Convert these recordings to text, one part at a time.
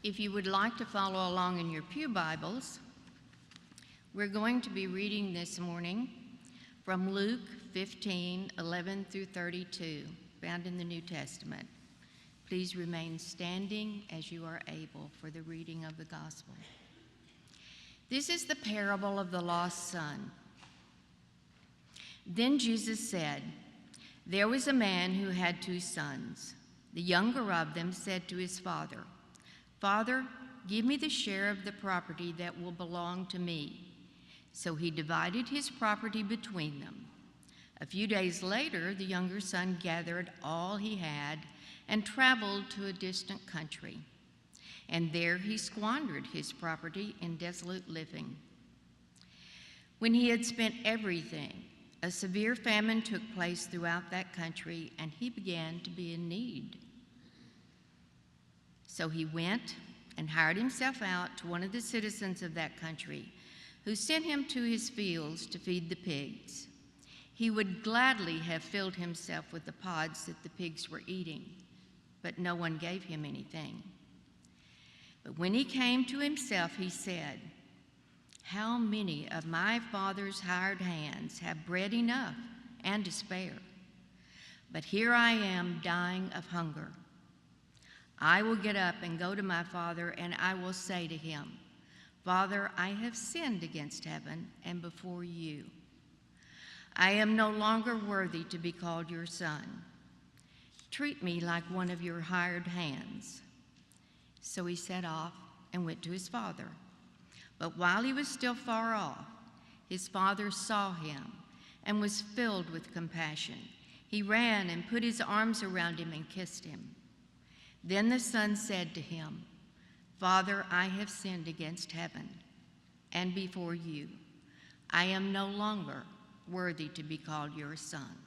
If you would like to follow along in your pew Bibles, we're going to be reading this morning from Luke 15:11 through 32, found in the New Testament. Please remain standing as you are able for the reading of the gospel. This is the parable of the lost son. Then Jesus said, "There was a man who had 2 sons. The younger of them said to his father, 'Father, give me the share of the property that will belong to me.' So he divided his property between them. A few days later, the younger son gathered all he had and traveled to a distant country. And there he squandered his property in dissolute living. When he had spent everything, a severe famine took place throughout that country, and he began to be in need. So he went and hired himself out to one of the citizens of that country, who sent him to his fields to feed the pigs. He would gladly have filled himself with the pods that the pigs were eating, but no one gave him anything. But when he came to himself, he said, 'How many of my father's hired hands have bread enough and to spare? But here I am dying of hunger. I will get up and go to my father, and I will say to him, Father, I have sinned against heaven and before you. I am no longer worthy to be called your son. Treat me like one of your hired hands.' So he set off and went to his father. But while he was still far off, his father saw him and was filled with compassion. He ran and put his arms around him and kissed him. Then the son said to him, 'Father, I have sinned against heaven and before you. I am no longer worthy to be called your son.'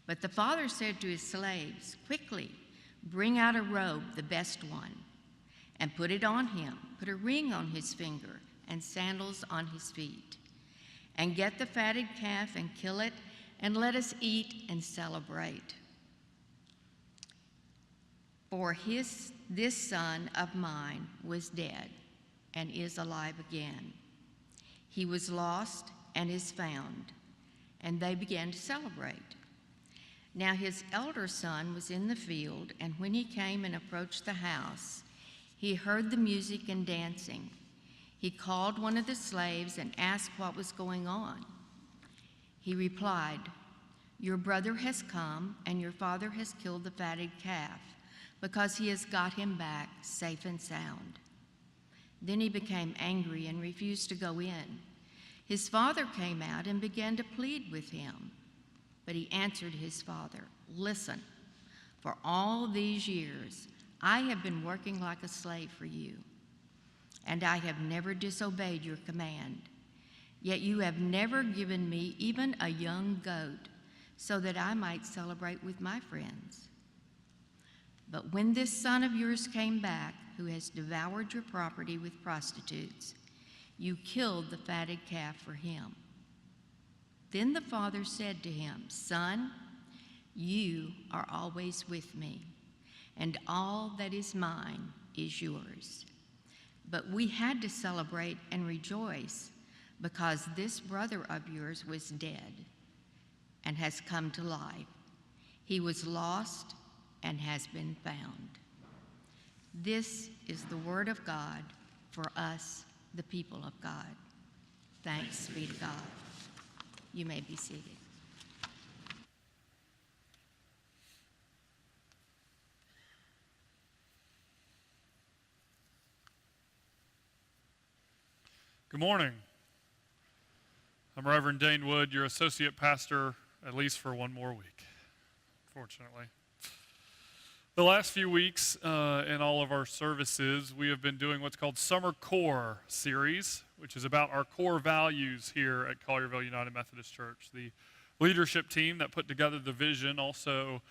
But the father said to his slaves, 'Quickly, bring out a robe, the best one, and put it on him. Put a ring on his finger and sandals on his feet. And get the fatted calf and kill it, and let us eat and celebrate. For this son of mine was dead and is alive again. He was lost and is found.' And they began to celebrate. Now his elder son was in the field, and when he came and approached the house, he heard the music and dancing. He called one of the slaves and asked what was going on. He replied, 'Your brother has come, and your father has killed the fatted calf, because he has got him back safe and sound.' Then he became angry and refused to go in. His father came out and began to plead with him. But he answered his father, 'Listen, for all these years I have been working like a slave for you, and I have never disobeyed your command. Yet you have never given me even a young goat so that I might celebrate with my friends. But when this son of yours came back, who has devoured your property with prostitutes, you killed the fatted calf for him.' Then the father said to him, 'Son, you are always with me, and all that is mine is yours. But we had to celebrate and rejoice because this brother of yours was dead and has come to life. He was lost and has been found.' This is the word of God for us, the people of God. Thanks be to God." You may be seated. Good morning. I'm Reverend Dane Wood, your associate pastor, at least for one more week, fortunately. The last few weeks in all of our services, we have been doing what's called Summer Core series, which is about our core values here at Collierville United Methodist Church. The leadership team that put together the vision also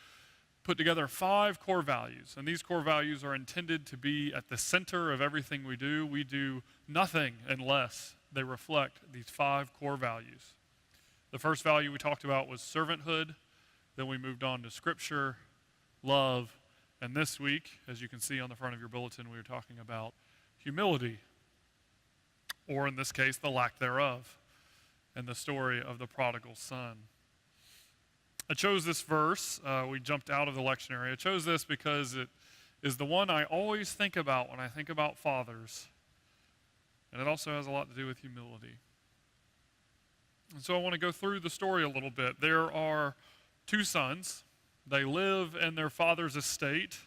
put together 5 core values, and these core values are intended to be at the center of everything we do. We do nothing unless they reflect these 5 core values. The first value we talked about was servanthood, then we moved on to scripture, love, And this week, as you can see on the front of your bulletin, we were talking about humility, or in this case, the lack thereof, and the story of the prodigal son. I chose this verse. We jumped out of the lectionary. I chose this because it is the one I always think about when I think about fathers. And it also has a lot to do with humility. And so I want to go through the story a little bit. There are two sons. They live in their father's estate.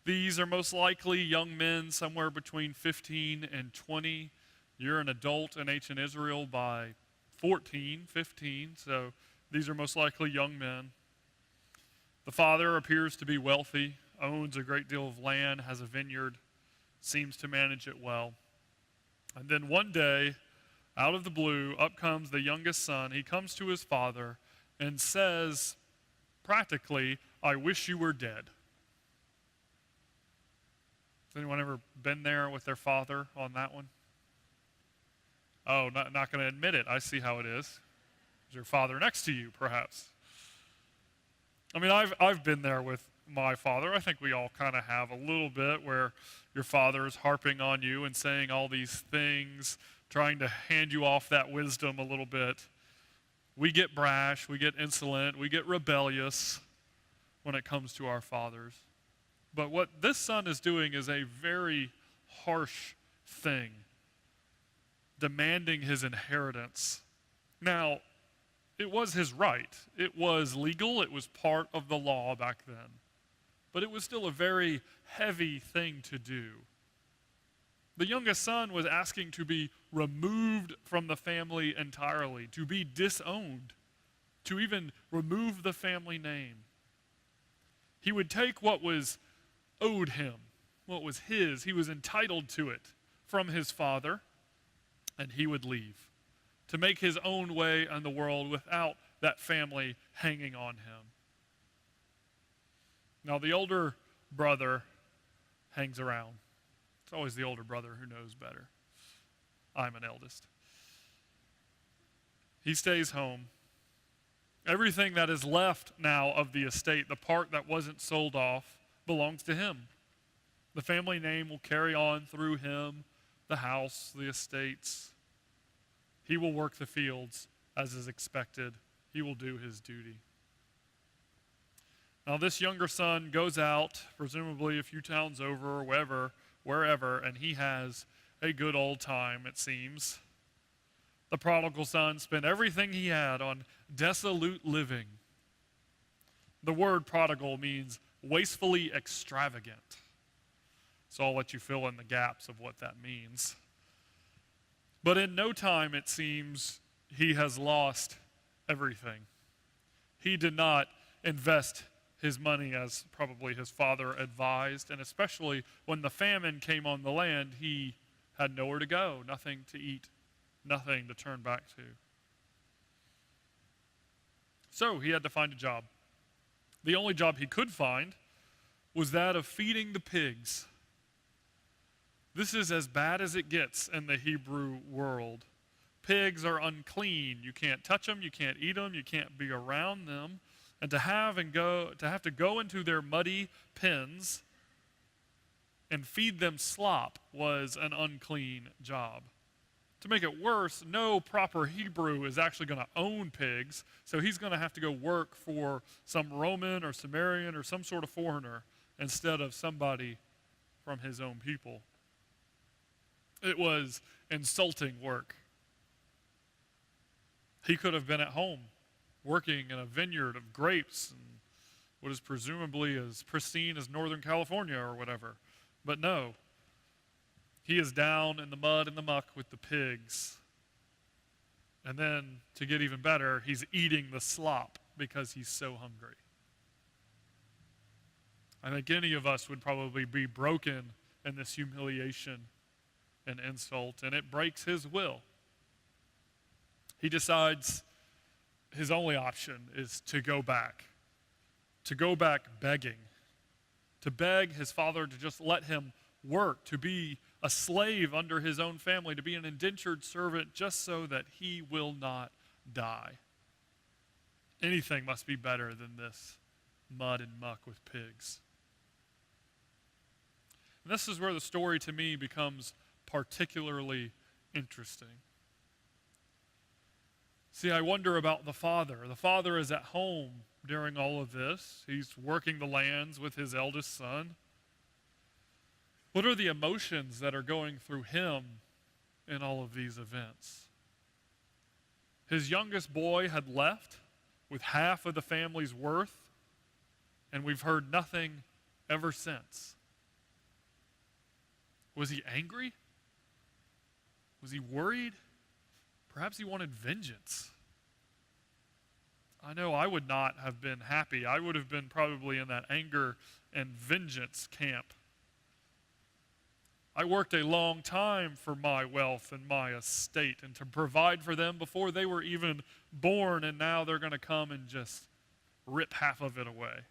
These are most likely young men somewhere between 15 and 20. You're an adult in ancient Israel by 14, 15, so these are most likely young men. The father appears to be wealthy, owns a great deal of land, has a vineyard, seems to manage it well. And then one day, out of the blue, up comes the youngest son. He comes to his father and says, practically, "I wish you were dead." Has anyone ever been there with their father on that one? Oh, not going to admit it. I see how it is. Is your father next to you, perhaps? I mean, I've been there with my father. I think we all kind of have a little bit, where your father is harping on you and saying all these things, trying to hand you off that wisdom a little bit. We get brash, we get insolent, we get rebellious when it comes to our fathers. But what this son is doing is a very harsh thing, demanding his inheritance. Now, it was his right. It was legal. It was part of the law back then. But it was still a very heavy thing to do. The youngest son was asking to be removed from the family entirely, to be disowned, to even remove the family name. He would take what was owed him, what was his, he was entitled to it from his father, and he would leave to make his own way in the world without that family hanging on him. Now, the older brother hangs around. It's always the older brother who knows better. I'm an eldest. He stays home. Everything that is left now of the estate, the part that wasn't sold off, belongs to him. The family name will carry on through him, the house, the estates. He will work the fields as is expected. He will do his duty. Now, this younger son goes out, presumably a few towns over or wherever, and he has a good old time, it seems. The prodigal son spent everything he had on dissolute living. The word prodigal means wastefully extravagant. So I'll let you fill in the gaps of what that means. But in no time, it seems, he has lost everything. He did not invest his money as probably his father advised, and especially when the famine came on the land, he had nowhere to go, nothing to eat, nothing to turn back to. So he had to find a job. The only job he could find was that of feeding the pigs. This is as bad as it gets in the Hebrew world. Pigs are unclean. You can't touch them, you can't eat them, you can't be around them. And to have to go into their muddy pens and feed them slop was an unclean job. To make it worse, no proper Hebrew is actually going to own pigs, so he's going to have to go work for some Roman or Samaritan or some sort of foreigner instead of somebody from his own people. It was insulting work. He could have been at home working in a vineyard of grapes and what is presumably as pristine as Northern California or whatever. But no, he is down in the mud and the muck with the pigs. And then, to get even better, he's eating the slop because he's so hungry. I think any of us would probably be broken in this humiliation and insult, and it breaks his will. He decides his only option is to go back begging, to beg his father to just let him work, to be a slave under his own family, to be an indentured servant just so that he will not die. Anything must be better than this mud and muck with pigs. And this is where the story to me becomes particularly interesting. See, I wonder about the father. The father is at home during all of this. He's working the lands with his eldest son. What are the emotions that are going through him in all of these events? His youngest boy had left with half of the family's worth, and we've heard nothing ever since. Was he angry? Was he worried? Perhaps he wanted vengeance. I know I would not have been happy. I would have been probably in that anger and vengeance camp. I worked a long time for my wealth and my estate and to provide for them before they were even born, and now they're going to come and just rip half of it away.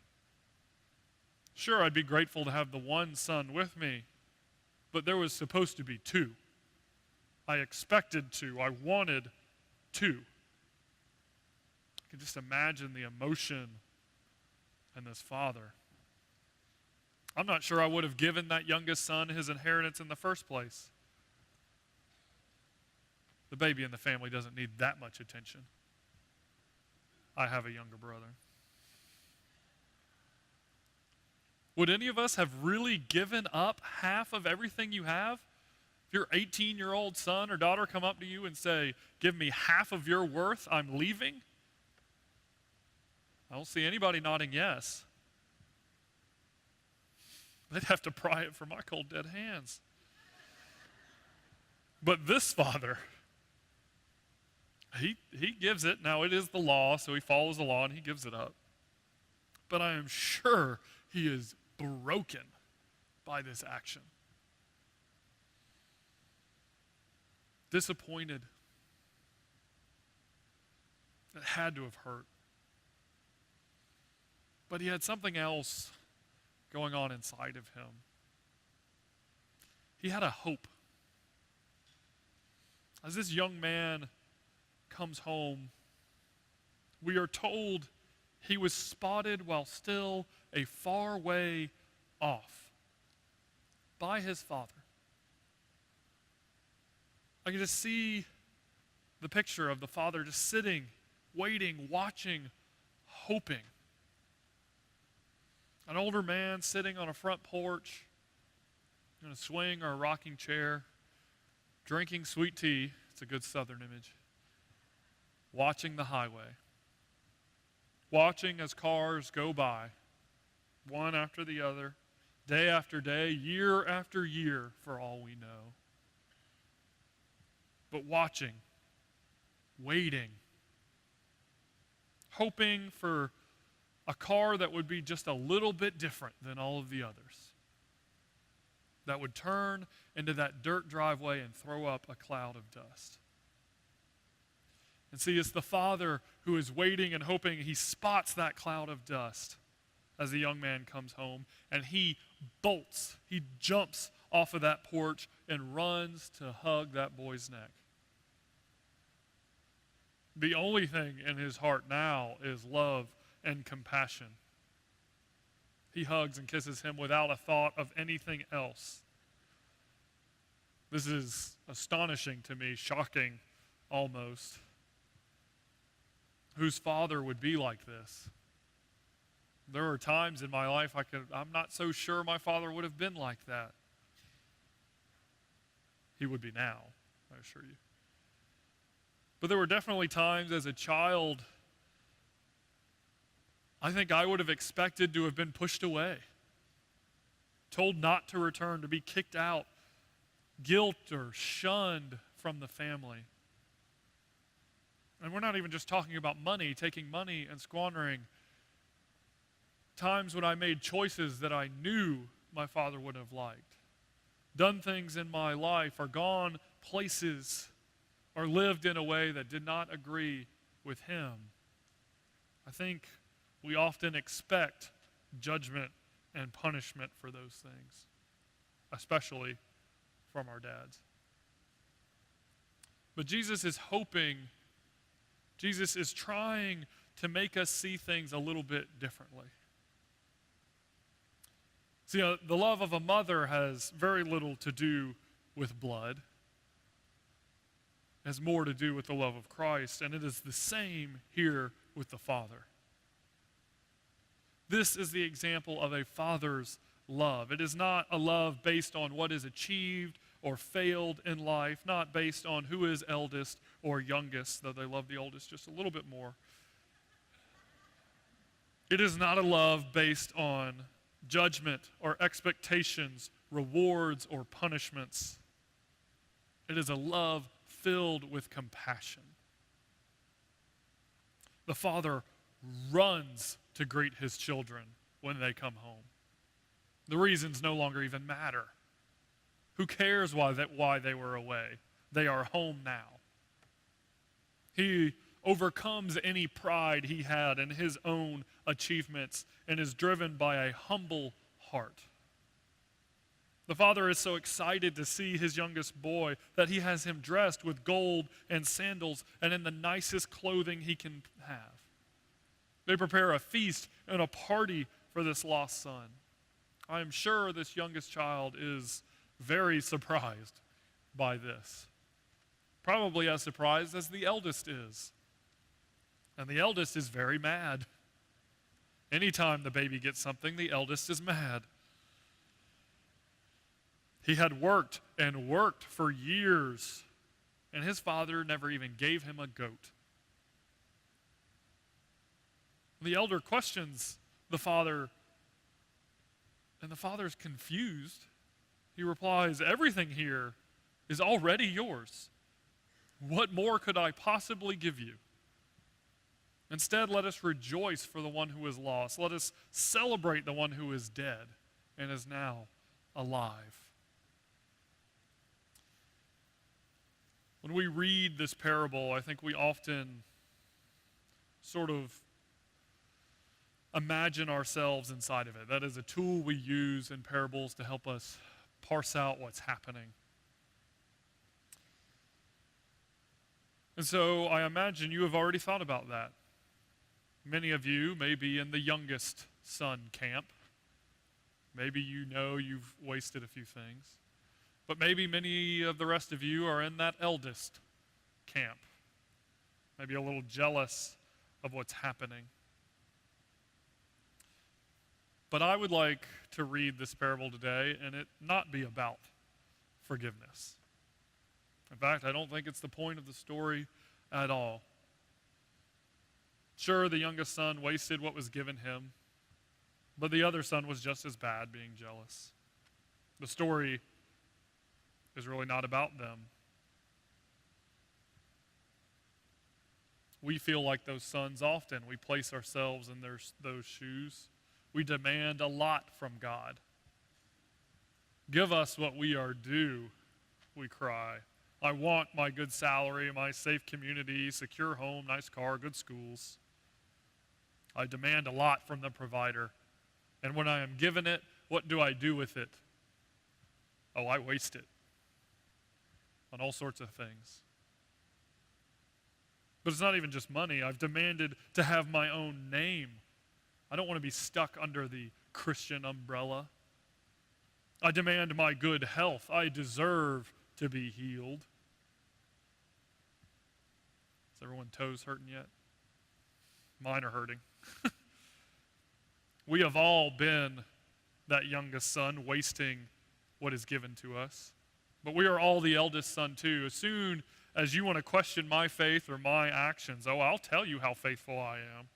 Sure, I'd be grateful to have the one son with me, but there was supposed to be two. I expected two. I wanted two. I can just imagine the emotion in this father. I'm not sure I would have given that youngest son his inheritance in the first place. The baby in the family doesn't need that much attention. I have a younger brother. Would any of us have really given up half of everything you have? If your 18-year-old son or daughter come up to you and say, "Give me half of your worth, I'm leaving," I don't see anybody nodding yes. They'd have to pry it from my cold, dead hands. But this father, he gives it. Now, it is the law, so he follows the law and he gives it up. But I am sure he is broken by this action. Disappointed. It had to have hurt. But he had something else going on inside of him. He had a hope. As this young man comes home, we are told he was spotted while still a far way off by his father. I can just see the picture of the father just sitting, waiting, watching, hoping. An older man sitting on a front porch in a swing or a rocking chair, drinking sweet tea. It's a good southern image. Watching the highway. Watching as cars go by, one after the other, day after day, year after year, for all we know. But watching, waiting, hoping for a car that would be just a little bit different than all of the others, that would turn into that dirt driveway and throw up a cloud of dust. And see, it's the father who is waiting and hoping. He spots that cloud of dust as the young man comes home, and he bolts, he jumps off of that porch and runs to hug that boy's neck. The only thing in his heart now is love and compassion. He hugs and kisses him without a thought of anything else. This is astonishing to me, shocking almost. Whose father would be like this? There are times in my life I'm not so sure my father would have been like that. He would be now, I assure you. But there were definitely times as a child I think I would have expected to have been pushed away, told not to return, to be kicked out, guilt or shunned from the family. And we're not even just talking about money, taking money and squandering. Times when I made choices that I knew my father would have liked, done things in my life, or gone places, or lived in a way that did not agree with him. I think we often expect judgment and punishment for those things, especially from our dads. But Jesus is hoping, Jesus is trying to make us see things a little bit differently. See, the love of a mother has very little to do with blood. It has more to do with the love of Christ, and it is the same here with the Father. This is the example of a father's love. It is not a love based on what is achieved or failed in life, not based on who is eldest or youngest, though they love the oldest just a little bit more. It is not a love based on judgment or expectations, rewards or punishments. It is a love filled with compassion. The Father runs to greet his children when they come home. The reasons no longer even matter. Who cares why they were away? They are home now. He overcomes any pride he had in his own achievements and is driven by a humble heart. The Father is so excited to see his youngest boy that he has him dressed with gold and sandals and in the nicest clothing he can have. They prepare a feast and a party for this lost son. I am sure this youngest child is very surprised by this. Probably as surprised as the eldest is. And the eldest is very mad. Anytime the baby gets something, the eldest is mad. He had worked and worked for years, and his father never even gave him a goat. The elder questions the father, and the father's confused. He replies, "Everything here is already yours. What more could I possibly give you? Instead, let us rejoice for the one who is lost. Let us celebrate the one who is dead and is now alive." When we read this parable, I think we often sort of imagine ourselves inside of it. That is a tool we use in parables to help us parse out what's happening. And so I imagine you have already thought about that. Many of you may be in the youngest son camp. Maybe you know you've wasted a few things. But maybe many of the rest of you are in that eldest camp. Maybe a little jealous of what's happening. But I would like to read this parable today and it not be about forgiveness. In fact, I don't think it's the point of the story at all. Sure, the youngest son wasted what was given him, but the other son was just as bad, being jealous. The story is really not about them. We feel like those sons often. We place ourselves in those shoes. We demand a lot from God. Give us what we are due, we cry. I want my good salary, my safe community, secure home, nice car, good schools. I demand a lot from the provider. And when I am given it, what do I do with it? Oh, I waste it on all sorts of things. But it's not even just money. I've demanded to have my own name. I don't want to be stuck under the Christian umbrella. I demand my good health. I deserve to be healed. Is everyone's toes hurting yet? Mine are hurting. We have all been that youngest son wasting what is given to us. But we are all the eldest son too. As soon as you want to question my faith or my actions, oh, I'll tell you how faithful I am,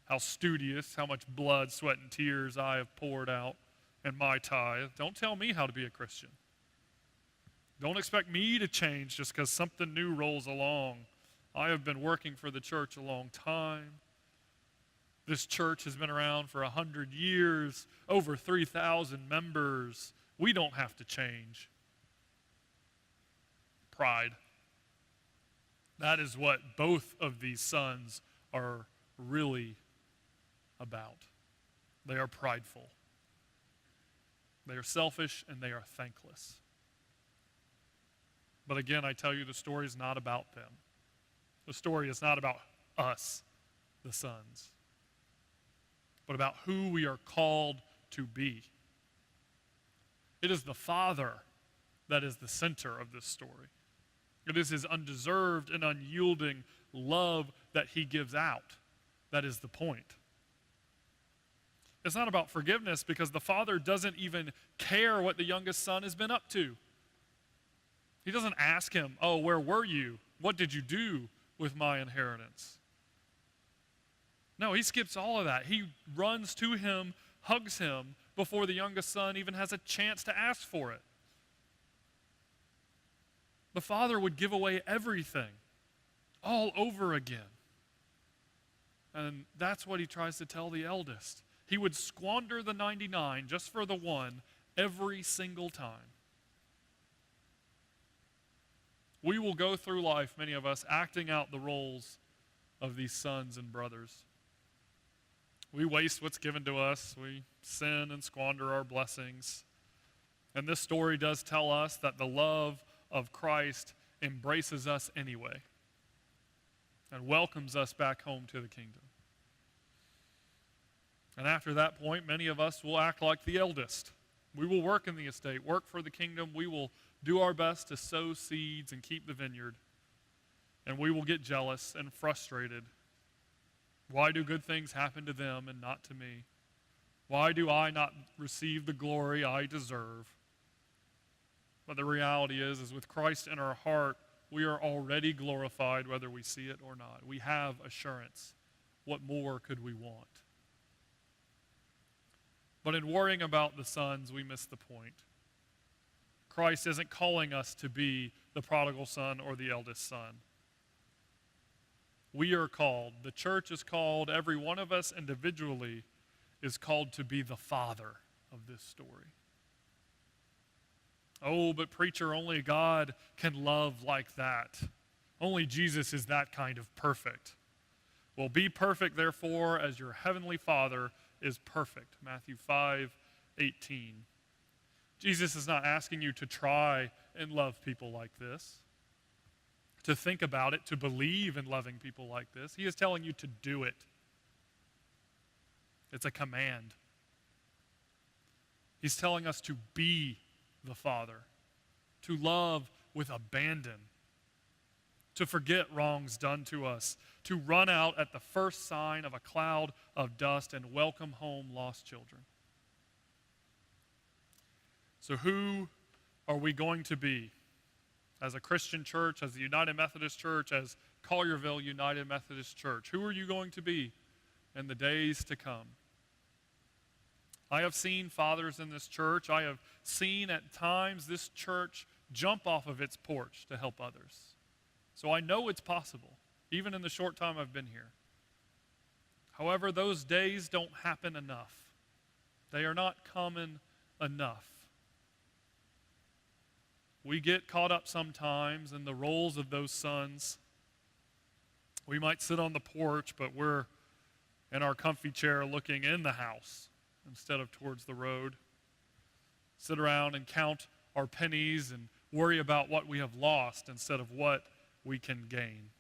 how studious, how much blood, sweat, and tears I have poured out in my tithe. Don't tell me how to be a Christian. Don't expect me to change just because something new rolls along. I have been working for the church a long time. This church has been around for 100 years, over 3,000 members. We don't have to change. Pride. That is what both of these sons are really about. They are prideful. They are selfish and they are thankless. But again, I tell you, the story is not about them. The story is not about us, the sons, but about who we are called to be. It is the Father that is the center of this story. It is his undeserved and unyielding love that he gives out. That is the point. It's not about forgiveness because the Father doesn't even care what the youngest son has been up to. He doesn't ask him, oh, where were you? What did you do with my inheritance? No, he skips all of that. He runs to him, hugs him, before the youngest son even has a chance to ask for it. The Father would give away everything all over again. And that's what he tries to tell the eldest. He would squander the 99 just for the one every single time. We will go through life, many of us, acting out the roles of these sons and brothers. We waste what's given to us. We sin and squander our blessings. And this story does tell us that the love of Christ embraces us anyway and welcomes us back home to the kingdom. And after that point, many of us will act like the eldest. We will work in the estate, work for the kingdom. We will do our best to sow seeds and keep the vineyard. And we will get jealous and frustrated. Why do good things happen to them and not to me? Why do I not receive the glory I deserve? But the reality is with Christ in our heart, we are already glorified whether we see it or not. We have assurance. What more could we want? But in worrying about the sons, we miss the point. Christ isn't calling us to be the prodigal son or the eldest son. We are called, the church is called, every one of us individually is called to be the father of this story. Oh, but preacher, only God can love like that. Only Jesus is that kind of perfect. Well, be perfect, therefore, as your heavenly Father is perfect. Matthew 5:18. Jesus is not asking you to try and love people like this, to think about it, to believe in loving people like this. He is telling you to do it. It's a command. He's telling us to be the Father, to love with abandon, to forget wrongs done to us, to run out at the first sign of a cloud of dust and welcome home lost children. So who are we going to be as a Christian church, as the United Methodist Church, as Collierville United Methodist Church? Who are you going to be in the days to come? I have seen fathers in this church. I have seen at times this church jump off of its porch to help others. So I know it's possible, even in the short time I've been here. However, those days don't happen enough. They are not common enough. We get caught up sometimes in the roles of those sons. We might sit on the porch, but we're in our comfy chair looking in the house instead of towards the road. Sit around and count our pennies and worry about what we have lost instead of what we can gain.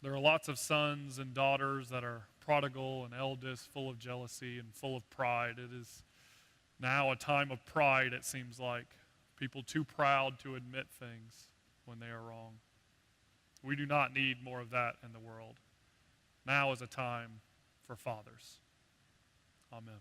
There are lots of sons and daughters that are prodigal and eldest, full of jealousy and full of pride. It is now a time of pride, it seems like. People too proud to admit things when they are wrong. We do not need more of that in the world. Now is a time for fathers. Amen.